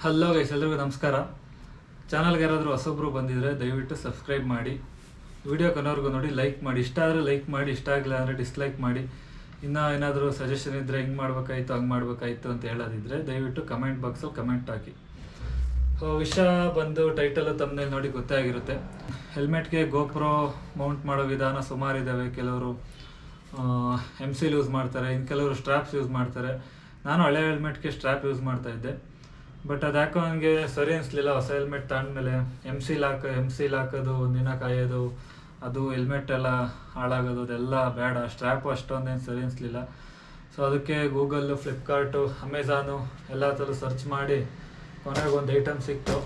Hello guys, ಎಲ್ರಿಗೂ ನಮಸ್ಕಾರ. ಚಾನಲ್ಗೆ ಯಾರಾದರೂ ಹೊಸೊಬ್ಬರು ಬಂದಿದ್ದರೆ ದಯವಿಟ್ಟು ಸಬ್ಸ್ಕ್ರೈಬ್ ಮಾಡಿ, ವಿಡಿಯೋ ಕೊನೆವರೆಗೂ ನೋಡಿ, ಲೈಕ್ ಮಾಡಿ. ಇಷ್ಟ ಆದರೆ ಲೈಕ್ ಮಾಡಿ, ಇಷ್ಟ ಆಗಿಲ್ಲ ಅಂದರೆ ಡಿಸ್ಲೈಕ್ ಮಾಡಿ. ಇನ್ನೂ ಏನಾದರೂ ಸಜೆಷನ್ ಇದ್ದರೆ ಹಿಂಗೆ ಮಾಡ್ಬೇಕಾಯ್ತು ಹಂಗೆ ಮಾಡ್ಬೇಕಾಯ್ತು ಅಂತ ಹೇಳೋದಿದ್ದರೆ ದಯವಿಟ್ಟು ಕಮೆಂಟ್ ಬಾಕ್ಸಲ್ಲಿ ಕಮೆಂಟ್ ಹಾಕಿ. ವಿಷಯ ಬಂದು ಟೈಟಲ್ ತಮ್ಮನೇಲಿ ನೋಡಿ ಗೊತ್ತೇ ಆಗಿರುತ್ತೆ. ಹೆಲ್ಮೆಟ್ಗೆ ಗೋಪ್ರೋ ಮೌಂಟ್ ಮಾಡೋ ವಿಧಾನ ಸುಮಾರಿದ್ದಾವೆ. ಕೆಲವರು MC ಯೂಸ್ ಮಾಡ್ತಾರೆ, ಇನ್ನು ಕೆಲವರು ಸ್ಟ್ರ್ಯಾಪ್ಸ್ ಯೂಸ್ ಮಾಡ್ತಾರೆ. ನಾನು ಹಳೆ ಹೆಲ್ಮೆಟ್ಗೆ ಸ್ಟ್ರ್ಯಾಪ್ ಯೂಸ್ ಮಾಡ್ತಾಯಿದ್ದೆ, ಬಟ್ ಅದು ಯಾಕೋ ನನಗೆ ಸರಿ ಅನಿಸ್ಲಿಲ್ಲ. ಹೊಸ ಹೆಲ್ಮೆಟ್ ತಗೊಂಡ್ಮೇಲೆ ಎಮ್ ಸಿಲ್ ಹಾಕೋದು, ಒಂದಿನ ಕಾಯೋದು, ಅದು ಹೆಲ್ಮೆಟ್ ಎಲ್ಲ ಹಾಳಾಗೋದು, ಅದೆಲ್ಲ ಬೇಡ. ಸ್ಟ್ರ್ಯಾಪು ಅಷ್ಟೊಂದೇನು ಸರಿ ಅನಿಸ್ಲಿಲ್ಲ. ಸೊ ಅದಕ್ಕೆ ಗೂಗಲ್ಲು, ಫ್ಲಿಪ್ಕಾರ್ಟು, ಅಮೆಝಾನು ಎಲ್ಲ ಥರ ಸರ್ಚ್ ಮಾಡಿ ಕೊನೆಗೆ ಒಂದು ಐಟಮ್ ಸಿಕ್ತು.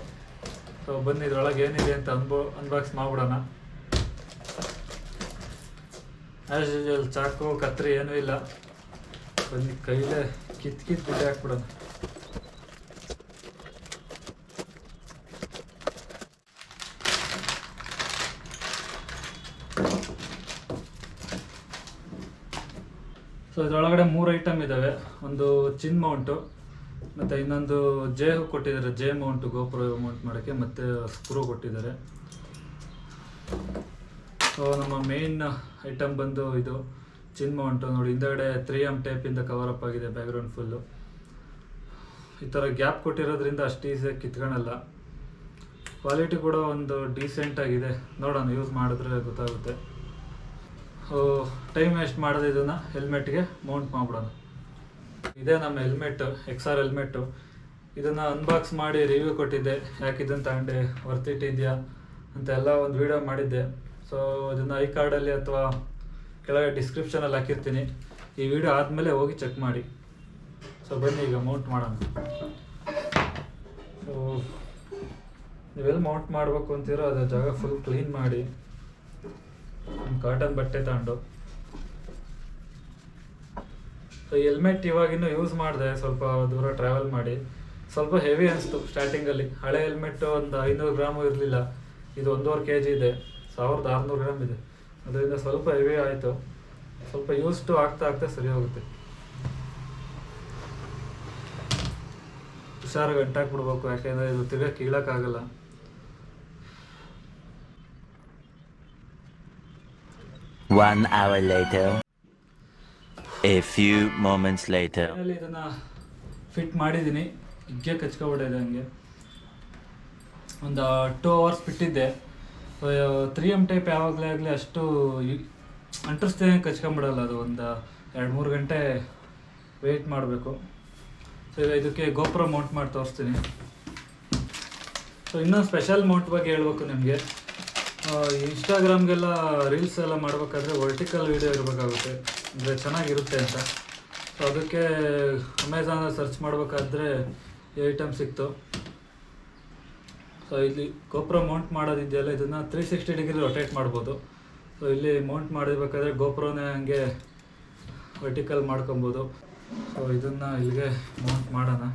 ಸೊ ಬನ್ನಿ ಇದ್ರೊಳಗೆ ಏನಿದೆ ಅಂತ ಅನ್ಬಾಕ್ಸ್ ಮಾಡ್ಬಿಡೋಣ. ಆ್ಯಸ್ ಯೂಶುವಲ್ ಚಾಕು ಕತ್ರಿ ಏನೂ ಇಲ್ಲ. ಬನ್ನಿ ಕೈಲೇ ಕಿತ್ತು ಬಿಟ್ಟು ಹಾಕ್ಬಿಡೋಣ. ಸೊ ಇದರೊಳಗಡೆ 3 ಐಟಮ್ ಇದ್ದಾವೆ. ಒಂದು ಚಿನ್ ಮೌಂಟು, ಮತ್ತು ಇನ್ನೊಂದು ಜೆ ಕೊಟ್ಟಿದ್ದಾರೆ, ಜೆ ಮೌಂಟು ಗೋಪ್ರೋ ಮೌಂಟ್ ಮಾಡೋಕ್ಕೆ, ಮತ್ತು ಸ್ಕ್ರೂ ಕೊಟ್ಟಿದ್ದಾರೆ. ಸೊ ನಮ್ಮ ಮೇನ್ ಐಟಮ್ ಬಂದು ಇದು ಚಿನ್ ಮೌಂಟು. ನೋಡಿ, ಹಿಂದಗಡೆ 3M ಟೇಪಿಂದ ಕವರಪ್ ಆಗಿದೆ ಬ್ಯಾಕ್ಗ್ರೌಂಡ್ ಫುಲ್ಲು. ಈ ಥರ ಗ್ಯಾಪ್ ಕೊಟ್ಟಿರೋದ್ರಿಂದ ಅಷ್ಟು ಈಸಿಯಾಗಿ ಕಿತ್ಕೊಳಲ್ಲ. ಕ್ವಾಲಿಟಿ ಕೂಡ ಒಂದು ಡೀಸೆಂಟಾಗಿದೆ. ನೋಡೋಣ, ಯೂಸ್ ಮಾಡಿದ್ರೆ ಗೊತ್ತಾಗುತ್ತೆ. ಟೈಮ್ ವೇಸ್ಟ್ ಮಾಡೋದು, ಇದನ್ನು ಹೆಲ್ಮೆಟ್ಗೆ ಮೌಂಟ್ ಮಾಡಿಬಿಡೋಣ. ಇದೇ ನಮ್ಮ ಹೆಲ್ಮೆಟ್ಟು, XR ಹೆಲ್ಮೆಟ್ಟು. ಇದನ್ನು ಅನ್ಬಾಕ್ಸ್ ಮಾಡಿ ರಿವ್ಯೂ ಕೊಟ್ಟಿದ್ದೆ, ಯಾಕೆ ಇದನ್ನು ತಗೊಂಡೆ, ವರ್ತಿಟ್ಟಿದೆಯಾ ಅಂತೆಲ್ಲ ಒಂದು ವಿಡಿಯೋ ಮಾಡಿದ್ದೆ. ಸೊ ಇದನ್ನು ಐ ಕಾರ್ಡಲ್ಲಿ ಅಥವಾ ಕೆಳಗೆ ಡಿಸ್ಕ್ರಿಪ್ಷನಲ್ಲಿ ಹಾಕಿರ್ತೀನಿ. ಈ ವಿಡಿಯೋ ಆದಮೇಲೆ ಹೋಗಿ ಚೆಕ್ ಮಾಡಿ. ಸೊ ಬನ್ನಿ ಈಗ ಮೌಂಟ್ ಮಾಡೋಣ. ಸೊ ನೀವೆಲ್ಲಿ ಮೌಂಟ್ ಮಾಡಬೇಕು ಅಂತೀರೋ ಅದು ಜಾಗ ಫುಲ್ ಕ್ಲೀನ್ ಮಾಡಿ, ಕಾಟನ್ ಬಟ್ಟೆ ತಗೊಂಡು. ಸೊ ಹೆಲ್ಮೆಟ್ ಇವಾಗಿನ್ನೂ ಯೂಸ್ ಮಾಡಿದೆ, ಸ್ವಲ್ಪ ದೂರ ಟ್ರಾವೆಲ್ ಮಾಡಿ. ಸ್ವಲ್ಪ ಹೆವಿ ಅನಿಸ್ತು ಸ್ಟಾರ್ಟಿಂಗಲ್ಲಿ. ಹಳೆ ಹೆಲ್ಮೆಟ್ಟು ಒಂದು 500 ಗ್ರಾಮು ಇರಲಿಲ್ಲ, ಇದು 1.5 kg ಇದೆ, 1600 ಗ್ರಾಮ್ ಇದೆ. ಅದರಿಂದ ಸ್ವಲ್ಪ ಹೆವಿ ಆಯಿತು. ಸ್ವಲ್ಪ ಯೂಸ್ಟು ಆಗ್ತಾ ಸರಿ ಹೋಗುತ್ತೆ. ಹುಷಾರಾಗಿ ಗಂಟಾಕ್ಬಿಡ್ಬೇಕು, ಯಾಕೆಂದರೆ ಇದು ತಿರ್ಗಾ ಕೀಳಕ್ಕಾಗಲ್ಲ. One hour later. A few moments later. ಇದನ್ನ ಫಿಟ್ ಮಾಡಿದ್ದೀನಿ. ಹಿಗ್ಗೆ ಕಚ್ಕೊಬಿಟ್ಟಿದೆ ಹಂಗೆ. ಒಂದು 2 hours ಬಿಟ್ಟಿದ್ದೆ. 3M ಟೈಪ್ ಯಾವಾಗಲೇ ಆಗಲಿ ಅಷ್ಟು ಅಂಟರಿಸ್ತೇನೆ ಕಚ್ಕೊಂಬಿಡಲ್ಲ. ಅದು ಒಂದು 2-3 ಗಂಟೆ ವೆಯ್ಟ್ ಮಾಡಬೇಕು. ಸೊ ಈಗ ಇದಕ್ಕೆ ಗೋಪ್ರೋ ಮೌಂಟ್ ಮಾಡಿ ತೋರಿಸ್ತೀನಿ. ಸೊ ಇನ್ನೊಂದು ಸ್ಪೆಷಲ್ ಮೌಂಟ್ ಬಗ್ಗೆ ಹೇಳ್ಬೇಕು ನಿಮಗೆ. ಇನ್ಸ್ಟಾಗ್ರಾಮ್ಗೆಲ್ಲ ರೀಲ್ಸ್ ಎಲ್ಲ ಮಾಡಬೇಕಾದ್ರೆ ವರ್ಟಿಕಲ್ ವೀಡಿಯೋ ಇರಬೇಕಾಗುತ್ತೆ, ಅಂದರೆ ಚೆನ್ನಾಗಿರುತ್ತೆ ಅಂತ. ಸೊ ಅದಕ್ಕೆ ಅಮೆಝಾನಲ್ಲಿ ಸರ್ಚ್ ಮಾಡಬೇಕಾದ್ರೆ ಈ ಐಟಮ್ ಸಿಕ್ತು. ಸೊ ಇಲ್ಲಿ ಗೋಪ್ರೋ ಮೌಂಟ್ ಮಾಡೋದಿದೆಯಲ್ಲ, ಇದನ್ನು 360 ಡಿಗ್ರಿ ರೊಟೇಟ್ ಮಾಡ್ಬೋದು. ಸೊ ಇಲ್ಲಿ ಮೌಂಟ್ ಮಾಡಿರ್ಬೇಕಾದ್ರೆ ಗೋಪ್ರೋನೇ ಹಂಗೆ ವರ್ಟಿಕಲ್ ಮಾಡ್ಕೊಬೋದು. ಸೊ ಇದನ್ನು ಇಲ್ಲಿಗೆ ಮೌಂಟ್ ಮಾಡೋಣ.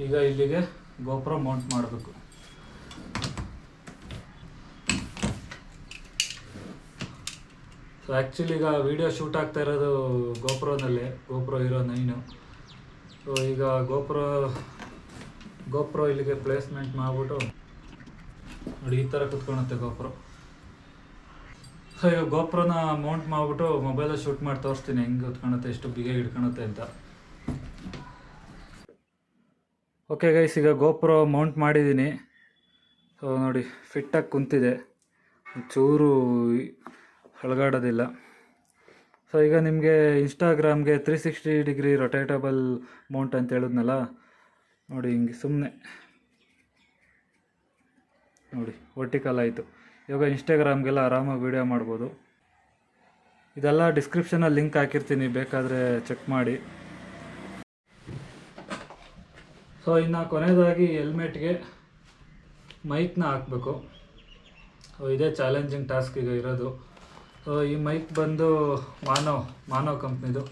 ಈಗ ಇಲ್ಲಿಗೆ ಗೋಪ್ರೋ ಮೌಂಟ್ ಮಾಡಬೇಕು. ಸೊ ಆ್ಯಕ್ಚುಲಿ ಈಗ ವಿಡಿಯೋ ಶೂಟ್ ಆಗ್ತಾ ಇರೋದು ಗೋಪ್ರೋನಲ್ಲೇ, ಗೋಪ್ರೋ Hero 9. ಸೊ ಈಗ ಗೋಪ್ರೋ ಇಲ್ಲಿಗೆ ಪ್ಲೇಸ್ಮೆಂಟ್ ಮಾಡಿಬಿಟ್ಟು ನೋಡಿ, ಈ ಥರ ಕುತ್ಕೊಳುತ್ತೆ ಗೋಪ್ರೋ. ಸೊ ಈಗ ಗೋಪ್ರೋನ ಮೌಂಟ್ ಮಾಡಿಬಿಟ್ಟು ಮೊಬೈಲಲ್ಲಿ ಶೂಟ್ ಮಾಡಿ ತೋರಿಸ್ತೀನಿ ಹೆಂಗೆ ಕುತ್ಕೊಳುತ್ತೆ, ಎಷ್ಟು ಬಿಗಿ ಹಿಡ್ಕೊಳುತ್ತೆ ಅಂತ. ಓಕೆ ಗೈಸ್, ಈಗ ಗೋಪ್ರೋ ಮೌಂಟ್ ಮಾಡಿದ್ದೀನಿ. ಸೊ ನೋಡಿ, ಫಿಟ್ಟಾಗಿ ಕುಂತಿದೆ, ಚೂರು ಅಳಗಾಡೋದಿಲ್ಲ. ಸೊ ಈಗ ನಿಮಗೆ ಇನ್ಸ್ಟಾಗ್ರಾಮ್ಗೆ 360 ಡಿಗ್ರಿ ರೊಟೇಟಬಲ್ ಮೌಂಟ್ ಅಂತ ಹೇಳಿದ್ನಲ್ಲ, ನೋಡಿ ಹಿಂಗೆ ಸುಮ್ಮನೆ ನೋಡಿ ವರ್ಟಿಕಲ್ ಆಯಿತು. ಇವಾಗ ಇನ್ಸ್ಟಾಗ್ರಾಮ್ಗೆಲ್ಲ ಆರಾಮಾಗಿ ವೀಡಿಯೋ ಮಾಡ್ಬೋದು. ಇದೆಲ್ಲ ಡಿಸ್ಕ್ರಿಪ್ಷನಲ್ಲಿ ಲಿಂಕ್ ಹಾಕಿರ್ತೀನಿ, ಬೇಕಾದರೆ ಚೆಕ್ ಮಾಡಿ. ಸೊ ಇನ್ನು ಕೊನೆಯದಾಗಿ ಹೆಲ್ಮೆಟ್ಗೆ ಮೈಕ್ನ ಹಾಕಬೇಕು. ಸೊ ಇದೇ ಚಾಲೆಂಜಿಂಗ್ ಟಾಸ್ಕ್ ಈಗ ಇರೋದು. ಸೊ ಈ ಮೈಕ್ ಬಂದು ಮಾನೋ ಕಂಪ್ನಿದು.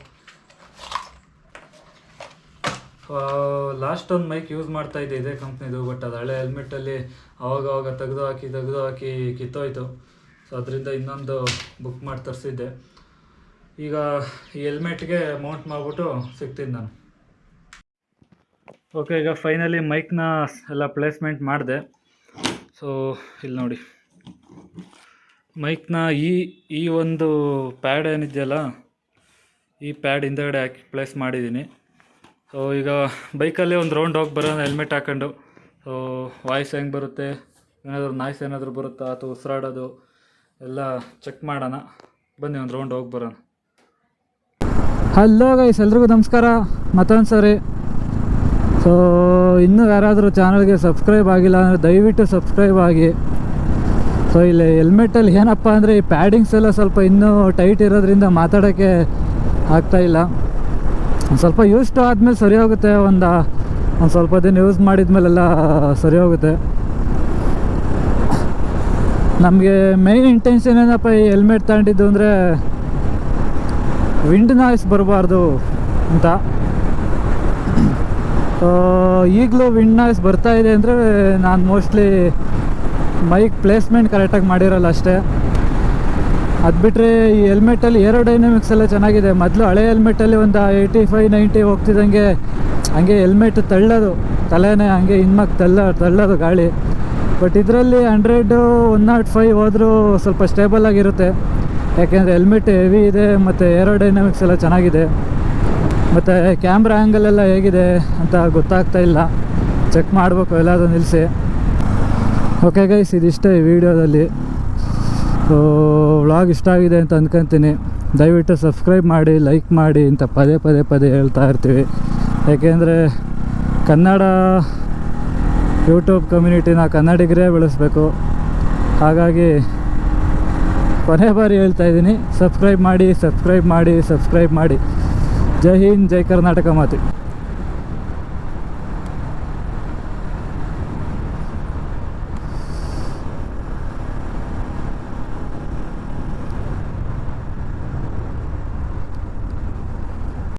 ಲಾಸ್ಟ್ ಒಂದು ಮೈಕ್ ಯೂಸ್ ಮಾಡ್ತಾಯಿದ್ದೆ ಇದೇ ಕಂಪ್ನಿದು, ಬಟ್ ಅದು ಹಳೆ ಹೆಲ್ಮೆಟ್ಟಲ್ಲಿ ಅವಾಗ ತೆಗೆದು ಹಾಕಿ ಕಿತ್ತೋಯ್ತು. ಸೊ ಅದರಿಂದ ಇನ್ನೊಂದು ಬುಕ್ ಮಾಡಿ ತರಿಸಿದ್ದೆ. ಈಗ ಈ ಹೆಲ್ಮೆಟ್ಗೆ ಮೌಂಟ್ ಮಾಡಿಬಿಟ್ಟು ಸಿಗ್ತೀನಿ ನಾನು. ಓಕೆ, ಈಗ ಫೈನಲಿ ಮೈಕ್ನ ಎಲ್ಲ ಪ್ಲೇಸ್ಮೆಂಟ್ ಮಾಡಿದೆ. ಸೊ ಇಲ್ಲಿ ನೋಡಿ, ಮೈಕ್ನ ಈ ಒಂದು ಪ್ಯಾಡ್ ಏನಿದೆಯಲ್ಲ, ಈ ಪ್ಯಾಡ್ ಹಿಂದಗಡೆ ಹಾಕಿ ಪ್ಲೇಸ್ ಮಾಡಿದ್ದೀನಿ. ಸೊ ಈಗ ಬೈಕಲ್ಲೇ ಒಂದು ರೌಂಡ್ ಹೋಗಿ ಬರೋಣ ಹೆಲ್ಮೆಟ್ ಹಾಕೊಂಡು. ಸೊ ವಾಯ್ಸ್ ಹೆಂಗೆ ಬರುತ್ತೆ, ಏನಾದರೂ ನಾಯ್ಸ್ ಏನಾದರೂ ಬರುತ್ತಾ ಅಥವಾ ಉಸಿರಾಡೋದು ಎಲ್ಲ ಚೆಕ್ ಮಾಡೋಣ. ಬನ್ನಿ ಒಂದು ರೌಂಡ್ ಹೋಗಿ ಬರೋಣ. ಹಲೋ ಗೈಸ್, ಎಲ್ರಿಗೂ ನಮಸ್ಕಾರ ಮತ್ತೊಂದು ಸರಿ. ಸೊ ಇನ್ನೂ ಯಾರಾದರೂ ಚಾನಲ್ಗೆ ಸಬ್ಸ್ಕ್ರೈಬ್ ಆಗಿಲ್ಲ ಅಂದರೆ ದಯವಿಟ್ಟು ಸಬ್ಸ್ಕ್ರೈಬ್ ಆಗಿ. ಸೊ ಇಲ್ಲಿ ಹೆಲ್ಮೆಟಲ್ಲಿ ಏನಪ್ಪ ಅಂದರೆ ಈ ಪ್ಯಾಡಿಂಗ್ಸ್ ಎಲ್ಲ ಸ್ವಲ್ಪ ಇನ್ನೂ ಟೈಟ್ ಇರೋದ್ರಿಂದ ಮಾತಾಡೋಕ್ಕೆ ಆಗ್ತಾಯಿಲ್ಲ. ಒಂದು ಸ್ವಲ್ಪ ಯೂಸ್ಟು ಆದಮೇಲೆ ಸರಿ ಹೋಗುತ್ತೆ. ಒಂದು ಸ್ವಲ್ಪ ದಿನ ಯೂಸ್ ಮಾಡಿದ್ಮೇಲೆಲ್ಲ ಸರಿ ಹೋಗುತ್ತೆ. ನಮಗೆ ಮೇಯ್ನ್ ಇಂಟೆನ್ಷನ್ ಏನಪ್ಪ ಈ ಹೆಲ್ಮೆಟ್ ತಗೊಂಡಿದ್ದು ಅಂದರೆ ವಿಂಡ್ ನಾಯ್ಸ್ ಬರಬಾರ್ದು ಅಂತ. ಈಗಲೂ ವಿಂಡ್ ನಾಯ್ಸ್ ಬರ್ತಾಯಿದೆ ಅಂದರೆ ನಾನು ಮೋಸ್ಟ್ಲಿ ಮೈಕ್ ಪ್ಲೇಸ್ಮೆಂಟ್ ಕರೆಕ್ಟಾಗಿ ಮಾಡಿರಲ್ಲ ಅಷ್ಟೇ. ಅದು ಬಿಟ್ಟರೆ ಈ ಹೆಲ್ಮೆಟಲ್ಲಿ ಏರೋಡೈನಮಿಕ್ಸ್ ಎಲ್ಲ ಚೆನ್ನಾಗಿದೆ. ಮೊದಲು ಹಳೆ ಹೆಲ್ಮೆಟಲ್ಲಿ ಒಂದು 85-90 ಹೋಗ್ತಿದ್ದಂಗೆ ಹಂಗೆ ಹೆಲ್ಮೆಟ್ ತಳ್ಳೋದು, ತಲೆನೇ ಹಂಗೆ ಇನ್ಮಕ್ಕೆ ತಳ್ಳೋದು ಗಾಳಿ. ಬಟ್ ಇದರಲ್ಲಿ 100-105 ಹೋದರೂ ಸ್ವಲ್ಪ ಸ್ಟೇಬಲ್ ಆಗಿರುತ್ತೆ. ಯಾಕೆಂದರೆ ಹೆಲ್ಮೆಟ್ ಹೆವಿ ಇದೆ ಮತ್ತು ಏರೋಡೈನಮಿಕ್ಸ್ ಎಲ್ಲ ಚೆನ್ನಾಗಿದೆ. ಮತ್ತು ಕ್ಯಾಮ್ರಾ ಆ್ಯಂಗಲ್ ಎಲ್ಲ ಹೇಗಿದೆ ಅಂತ ಗೊತ್ತಾಗ್ತಾ ಇಲ್ಲ, ಚೆಕ್ ಮಾಡಬೇಕು ಎಲ್ಲಾದರೂ ನಿಲ್ಲಿಸಿ. ಓಕೆ ಗೈಸ್, ಇದಿಷ್ಟೇ ಈ ವಿಡಿಯೋದಲ್ಲಿ. ಸೊ ವ್ಲಾಗ್ ಇಷ್ಟ ಆಗಿದೆ ಅಂತ ಅಂದ್ಕೊತೀನಿ. ದಯವಿಟ್ಟು ಸಬ್ಸ್ಕ್ರೈಬ್ ಮಾಡಿ, ಲೈಕ್ ಮಾಡಿ ಅಂತ ಪದೇ ಹೇಳ್ತಾ ಇರ್ತೀವಿ. ಯಾಕೆಂದರೆ ಕನ್ನಡ ಯೂಟ್ಯೂಬ್ ಕಮ್ಯುನಿಟಿನ ಕನ್ನಡಿಗರೇ ಬೆಳೆಸಬೇಕು. ಹಾಗಾಗಿ ಕೊನೆ ಬಾರಿ ಹೇಳ್ತಾ ಇದ್ದೀನಿ, ಸಬ್ಸ್ಕ್ರೈಬ್ ಮಾಡಿ. ಜೈ ಹಿಂದ್, ಜೈ ಕರ್ನಾಟಕ ಮಾತೆ.